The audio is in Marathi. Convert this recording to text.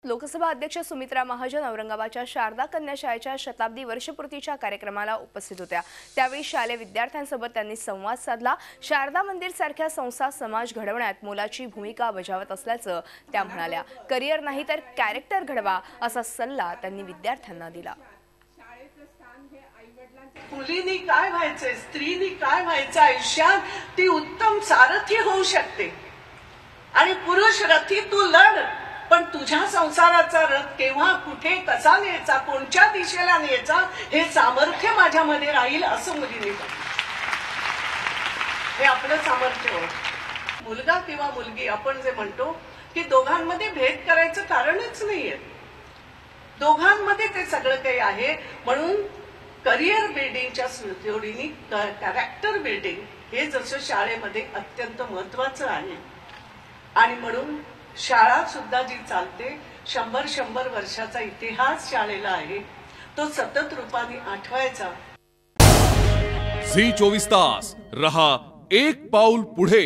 लोकसभा अध्यक्ष सुमित्रा महाजन औरंगाबादच्या शारदा कन्या शाळेच्या शताब्दी वर्षपूर्तीच्या कार्यक्रमाला उपस्थित होत्या। त्यावेळी शालेय विद्यार्थ्यांसोबत त्यांनी संवाद साधला। शारदा मंदिर सारख्या संस्था समाज घडवण्यात मोलाची भूमिका बजावत असल्याचं त्या म्हणाल्या। करिअर नाही तर कॅरेक्टर घडवा असा सल्ला त्यांनी विद्यार्थ्यांना दिला। मुलींनी काय व्हायचंय, स्त्रीनी काय व्हायचं आयुष्यात, ती उत्तम सारथी होऊ शकते। आणि पुरुष रथी तू लढ, पण तुझ्या संसाराचा रथ केव्हा कुठे कसा न्यायचा, कोणत्या दिशेला न्यायचा हे सामर्थ्य माझ्यामध्ये राहील असं मुलींनी हे आपलं सामर्थ्य। मुलगा किंवा मुलगी आपण जे म्हणतो की दोघांमध्ये भेद करायचं कारणच नाहीये, दोघांमध्ये ते सगळं काही आहे। म्हणून करिअर बिल्डिंगच्या जोडीने कॅरेक्टर बिल्डिंग हे जसं शाळेमध्ये अत्यंत महत्वाचं आहे। आणि म्हणून शाळा सुद्धा जी चालते 100 वर्षाचा इतिहास शाळेला आहे, तो सतत रूपाने आठवायचा। झी 24 तास रहा एक पाऊल पुढे।